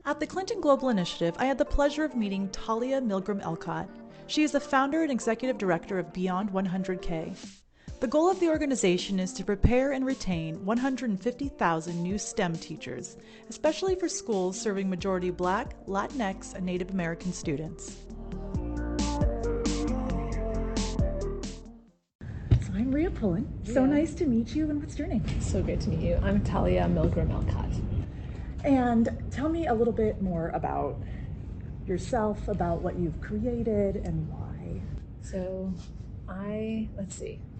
At the Clinton Global Initiative, I had the pleasure of meeting Talia Milgrom-Elcott. She is the founder and executive director of Beyond100K. The goal of the organization is to prepare and retain 150,000 new STEM teachers, especially for schools serving majority Black, Latinx, and Native American students. So I'm Rhea Pullen. So nice to meet you. And what's your name? So great to meet you. I'm Talia Milgrom-Elcott. And tell me a little bit more about yourself, about what you've created and why. So I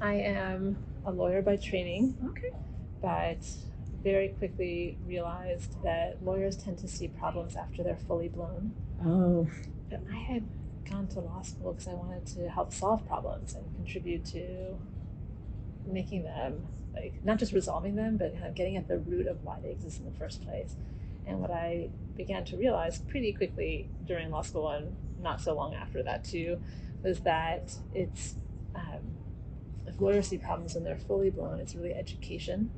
am a lawyer by training, but very quickly realized that lawyers tend to see problems after they're fully blown. Oh. But I had gone to law school because I wanted to help solve problems and contribute to making them, not just resolving them, but kind of getting at the root of why they exist in the first place. And what I began to realize pretty quickly during law school, and not so long after that too, was that it's if lawyers see problems when they're fully blown, it's really education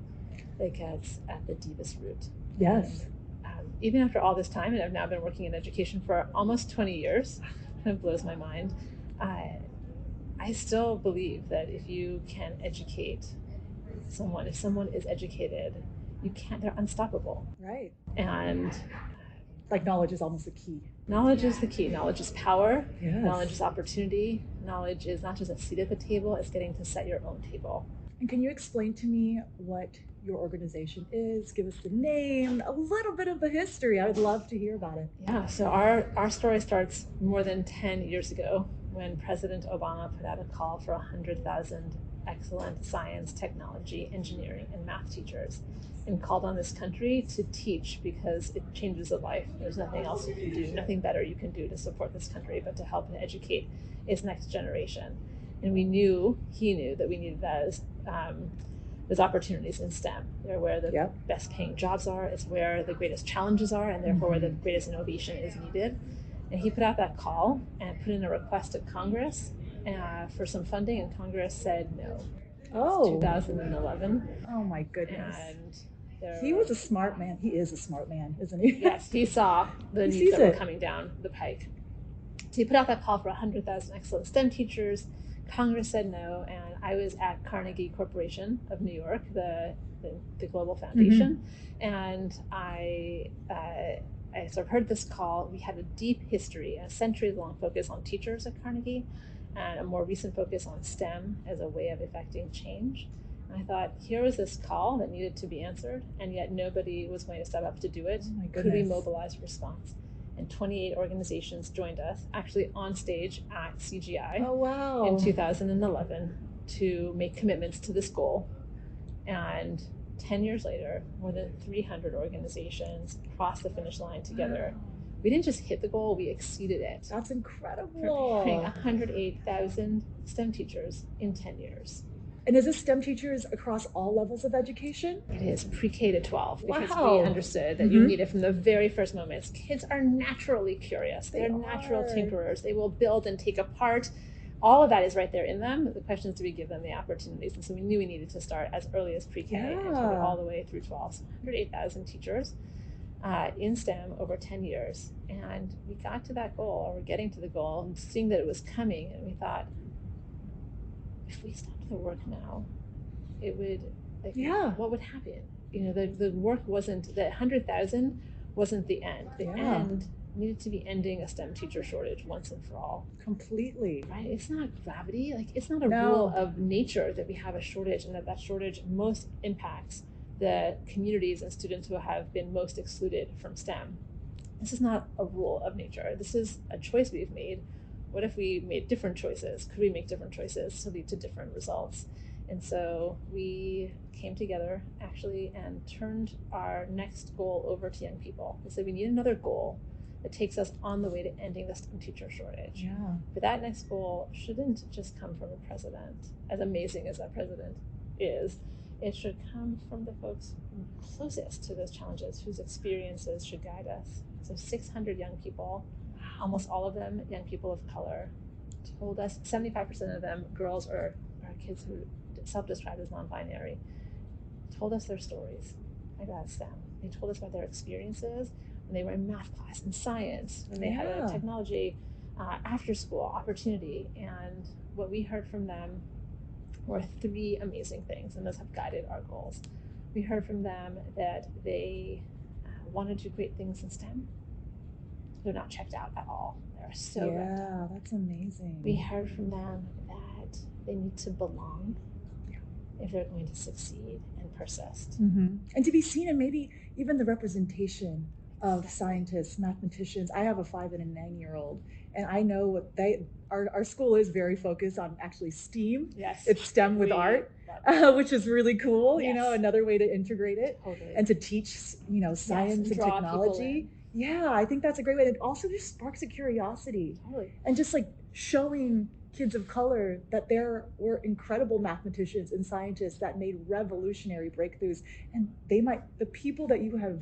that gets at the deepest root. Yes. And, even after all this time, and I've now been working in education for almost 20 years, kind of blows my mind. I still believe that if you can educate someone, if someone is educated, they're unstoppable. Right. And like knowledge is almost the key. Knowledge is the key. Knowledge is power. Yes. Knowledge is opportunity. Knowledge is not just a seat at the table, it's getting to set your own table. And can you explain to me what your organization is? Give us the name, a little bit of the history. I would love to hear about it. Yeah, so our story starts more than 10 years ago when President Obama put out a call for 100,000 excellent science, technology, engineering, and math teachers, and called on this country to teach because it changes a life. There's nothing else you can do, nothing better you can do to support this country but to help and educate its next generation. And he knew that we needed those opportunities in STEM. They're where the best paying jobs are, it's where the greatest challenges are, and therefore where the greatest innovation is needed. And he put out that call and put in a request to Congress for some funding, and Congress said no. Oh. 2011. Oh my goodness. And he was a smart man. He is a smart man, isn't he? Yes, he saw the needs that were coming down the pike. So he put out that call for 100,000 excellent STEM teachers. Congress said no, and I was at Carnegie Corporation of New York, the global foundation, and I sort of heard this call. We had a deep history, a centuries-long focus on teachers at Carnegie, and a more recent focus on STEM as a way of effecting change. And I thought, here was this call that needed to be answered, and yet nobody was going to step up to do it. Oh my goodness. Could we mobilize a response? And 28 organizations joined us, actually on stage at CGI in 2011 to make commitments to this goal. And 10 years later, more than 300 organizations crossed the finish line together. We didn't just hit the goal, we exceeded it. That's incredible. Preparing 108,000 STEM teachers in 10 years. And is this STEM teachers across all levels of education? It is pre-K to 12 because we understood that you need it from the very first moments. Kids are naturally curious. They're natural tinkerers. They will build and take apart. All of that is right there in them. The question is, do we give them the opportunities? And so we knew we needed to start as early as pre-K and take it all the way through 12. So 108,000 teachers in STEM over 10 years. And we got to that goal, or we're getting to the goal, and seeing that it was coming, and we thought, if we stopped the work now, it would, what would happen? The work wasn't, the 100,000 wasn't the end. The end needed to be ending a STEM teacher shortage once and for all. Completely. Right? It's not gravity. It's not a rule of nature that we have a shortage, and that shortage most impacts the communities and students who have been most excluded from STEM. This is not a rule of nature. This is a choice we've made. What if we made different choices? Could we make different choices to lead to different results? And so we came together actually and turned our next goal over to young people. We said we need another goal that takes us on the way to ending the STEM teacher shortage. Yeah. But that next goal shouldn't just come from a president, as amazing as that president is. It should come from the folks closest to those challenges, whose experiences should guide us. So 600 young people, almost all of them young people of color, told us, 75% of them girls or kids who self-described as non-binary, told us their stories. That's them. They told us about their experiences when they were in math class, in science, when they had a technology after school opportunity. And what we heard from them were three amazing things, and those have guided our goals. We heard from them that they wanted to create things in STEM. They're not checked out at all. They're so yeah, that's amazing. We heard from them that they need to belong if they're going to succeed and persist. And to be seen in maybe even the representation of scientists, mathematicians. I have a 5 and a 9-year-old, and I know what our school is very focused on actually STEAM. Yes. It's STEM with art, which is really cool, another way to integrate it and to teach, science and technology. Yeah, I think that's a great way. It also just sparks a curiosity. And just like showing kids of color that there were incredible mathematicians and scientists that made revolutionary breakthroughs, and the people that you have,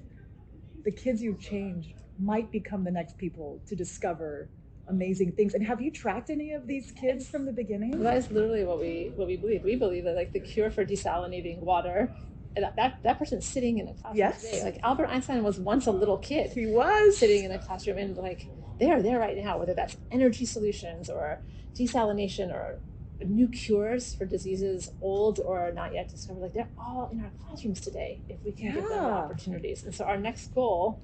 the kids you've changed might become the next people to discover amazing things. And have you tracked any of these kids from the beginning? Well, that is literally what we believe. We believe that like the cure for desalinating water, that person's sitting in a classroom today. Like Albert Einstein was once a little kid. He was sitting in a classroom, and like they are there right now, whether that's energy solutions or desalination or new cures for diseases old or not yet discovered. Like they're all in our classrooms today if we can give them the opportunities. And so our next goal,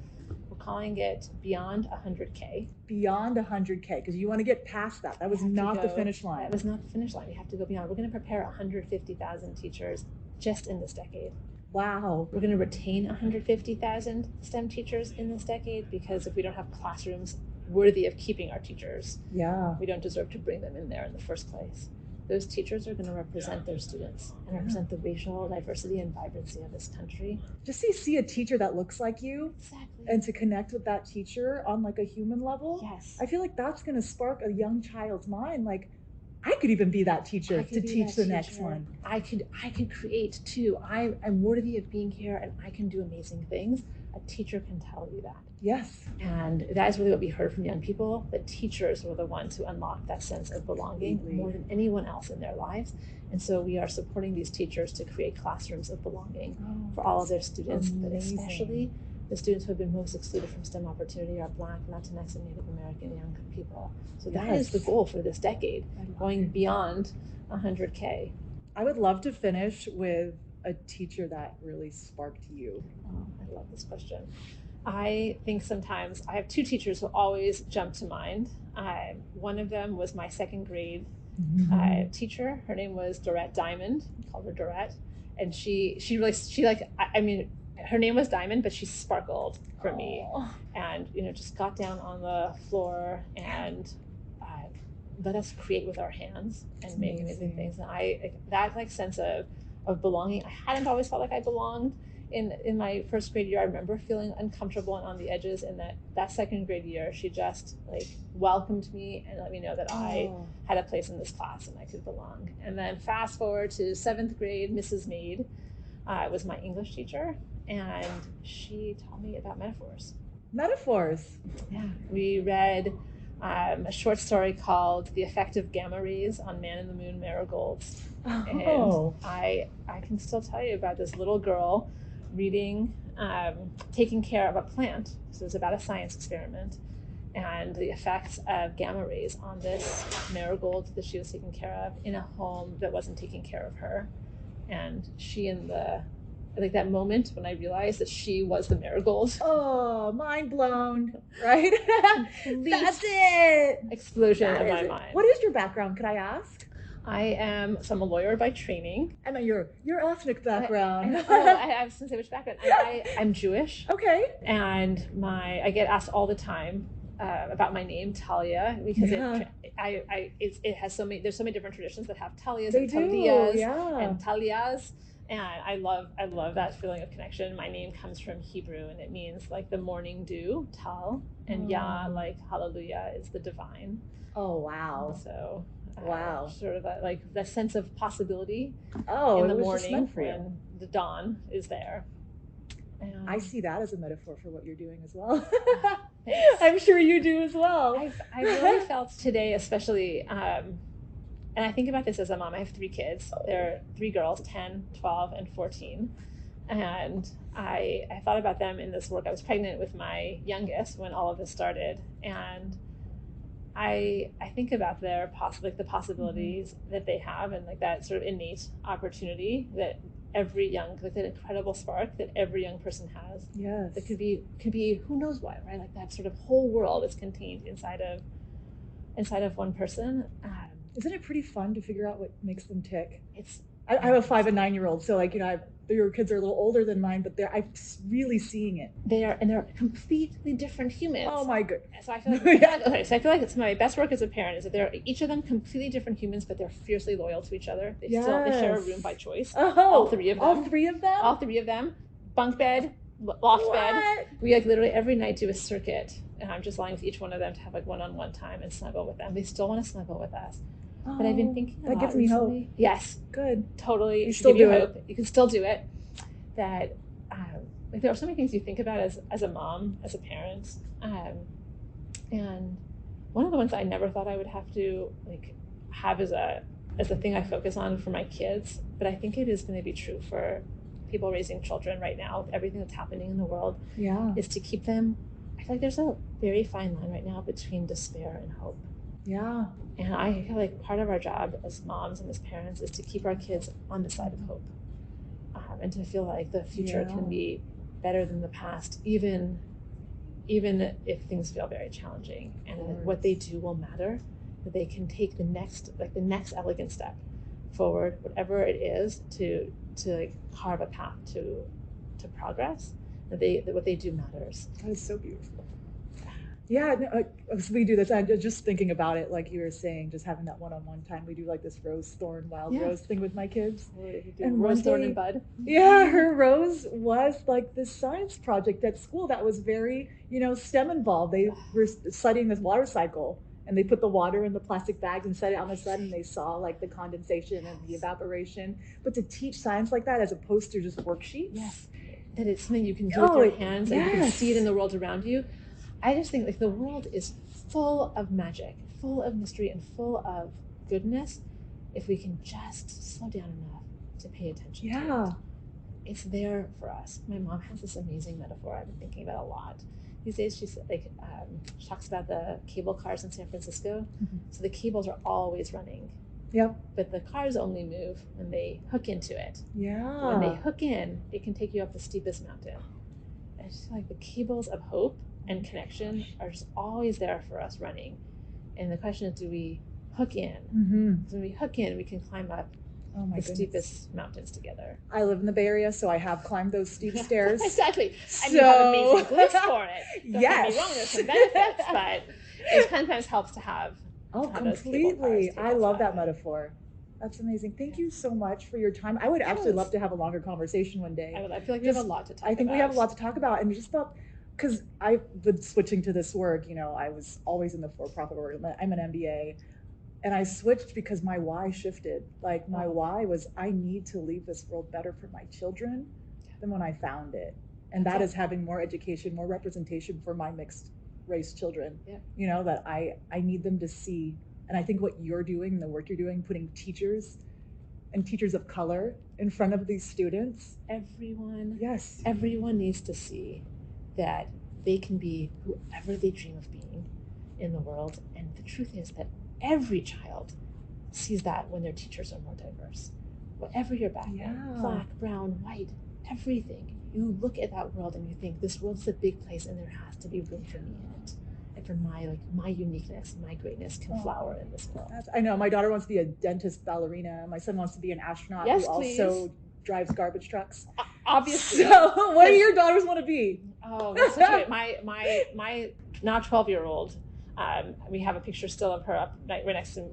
we're calling it Beyond100K. Beyond100K, because you want to get past that. That was not the finish line. That was not the finish line. We have to go beyond. We're going to prepare 150,000 teachers just in this decade. Wow. We're going to retain 150,000 STEM teachers in this decade, because if we don't have classrooms worthy of keeping our teachers, we don't deserve to bring them in there in the first place. Those teachers are going to represent their students and represent the racial diversity and vibrancy of this country. Just to see a teacher that looks like you, and to connect with that teacher on like a human level, I feel like that's going to spark a young child's mind. Like, I could even be that teacher to teach the next one. I could create too. I'm worthy of being here, and I can do amazing things. A teacher can tell you that. Yes. And that is really what we heard from young people. The teachers were the ones who unlocked that sense of belonging more than anyone else in their lives. And so we are supporting these teachers to create classrooms of belonging for all of their students, but especially the students who have been most excluded from STEM opportunity are Black, Latinx, and Native American young people. So that is the goal for this decade, going beyond 100K. I would love to finish with a teacher that really sparked you. Oh, I love this question. I think sometimes I have two teachers who always jump to mind. One of them was my second grade teacher. Her name was Dorette Diamond. I called her Dorette. And she her name was Diamond, but she sparkled for me. And, just got down on the floor and let us create with our hands and make amazing things. And that sense of belonging, I hadn't always felt like I belonged. In my first grade year, I remember feeling uncomfortable and on the edges. And that second grade year, she just welcomed me and let me know that I had a place in this class and I could belong. And then fast forward to 7th grade, Mrs. Mead was my English teacher, and she taught me about metaphors. Metaphors. Yeah, we read a short story called "The Effect of Gamma Rays on Man in the Moon Marigolds." And I can still tell you about this little girl reading, taking care of a plant. So it was about a science experiment and the effects of gamma rays on this marigold that she was taking care of in a home that wasn't taking care of her. And she that moment when I realized that she was the marigold. Oh, mind blown, right? That's it. Explosion of my mind. What is your background, could I ask? I'm a lawyer by training. I know your ethnic background. I was going to say which background. I'm Jewish. Okay. And I get asked all the time about my name, Talia, because it has so many. There's so many different traditions that have Talias and Talias and Talias. And I love that feeling of connection. My name comes from Hebrew, and it means like the morning dew, Tal, and Yah, like hallelujah, is the divine. Oh, wow. So wow, sort of that sense of possibility in the morning when the dawn is there. I see that as a metaphor for what you're doing as well. I'm sure you do as well. I really felt today, especially And I think about this as a mom. I have 3 kids. They're 3 girls, 10, 12, and 14. And I thought about them in this work. I was pregnant with my youngest when all of this started. And I think about their the possibilities that they have, and like that sort of innate opportunity that every young, like that incredible spark that every young person has. Yes. That could be who knows what, right? Like that sort of whole world is contained inside of one person. Isn't it pretty fun to figure out what makes them tick? It's I have a 5 and 9-year-old, so like, you know, your kids are a little older than mine, but I'm really seeing it. They're completely different humans. Oh my goodness. So I feel like so I feel like it's my best work as a parent is that they're each of them completely different humans, but they're fiercely loyal to each other. They share a room by choice. Oh, all 3 of them. All 3 of them? All 3 of them. Bunk bed, loft bed. We like literally every night do a circuit, and I'm just lying with each one of them to have like one-on-one time and snuggle with them. They still want to snuggle with us. Oh, but I've been thinking a lot that gives me hope. Yes. Good. Totally. You still do it. You can still do it. That like there are so many things you think about as a mom, as a parent, and one of the ones I never thought I would have to like have as a thing I focus on for my kids, but I think it is going to be true for people raising children right now with everything that's happening in the world. Yeah. Is to keep them. I feel like there's a very fine line right now between despair and hope. Yeah. And I feel like part of our job as moms and as parents is to keep our kids on the side of hope, and to feel like the future can be better than the past, even if things feel very challenging, and that what they do will matter, that they can take the next elegant step forward, whatever it is, to like carve a path to progress, that what they do matters. That is so beautiful. Yeah, we do this. I'm just thinking about it, like you were saying, just having that one-on-one time. We do like this rose thorn, wild rose thing with my kids. And rose thorn and bud. Yeah, her rose was like this science project at school that was very, STEM involved. They were studying this water cycle, and they put the water in the plastic bags and set it out in the sun, and they saw like the condensation and the evaporation. But to teach science like that as opposed to just worksheets. Yes. That it's something you can do with your hands, and you can see it in the world around you. I just think like the world is full of magic, full of mystery, and full of goodness if we can just slow down enough to pay attention to it. It's there for us. My mom has this amazing metaphor I've been thinking about a lot. These days she talks about the cable cars in San Francisco. Mm-hmm. So the cables are always running. Yep. But the cars only move when they hook into it. Yeah. When they hook in, it can take you up the steepest mountain. And I just feel like the cables of hope and connection are just always there for us running. And the question is, do we hook in? Mm-hmm. When we hook in, we can climb up steepest mountains together. I live in the Bay Area, so I have climbed those steep stairs. Exactly. And you have amazing bliss for it. Don't yes. get me wrong, there's some benefits, but it sometimes helps to have completely. I love that metaphor. That's amazing. Thank you so much for your time. I would absolutely love to have a longer conversation one day. I feel like we have a lot to talk about. I think we have a lot to talk about, and just about because I've been switching to this work. I was always in the for-profit world. I'm an MBA, and I switched because my why shifted. Like my why was I need to leave this world better for my children than when I found it, and that is having more education, more representation for my mixed race children. Yeah. That I need them to see. And I think what you're doing, the work you're doing, putting teachers and teachers of color in front of these students. Everyone needs to see that they can be whoever they dream of being in the world. And the truth is that every child sees that when their teachers are more diverse. Whatever your background, black, brown, white, everything. You look at that world and you think, this world's a big place and there has to be room for me in it. And for my uniqueness, my greatness can flower in this world. I know. My daughter wants to be a dentist ballerina. My son wants to be an astronaut who also drives garbage trucks. Obviously. So what do your daughters want to be? Oh, that's so great. My now 12-year-old, we have a picture still of her up right next to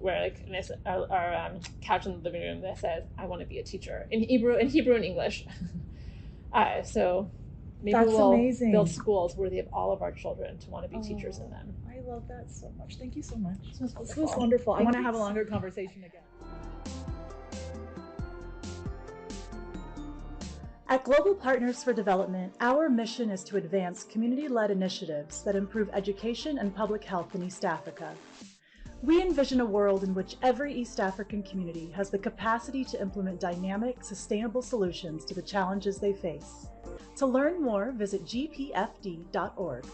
our couch in the living room that says, "I want to be a teacher," in Hebrew and English. So maybe we'll build schools worthy of all of our children to want to be teachers in them. I love that so much. Thank you so much. This was wonderful. I want to have a longer conversation again. At Global Partners for Development, our mission is to advance community-led initiatives that improve education and public health in East Africa. We envision a world in which every East African community has the capacity to implement dynamic, sustainable solutions to the challenges they face. To learn more, visit gpfd.org.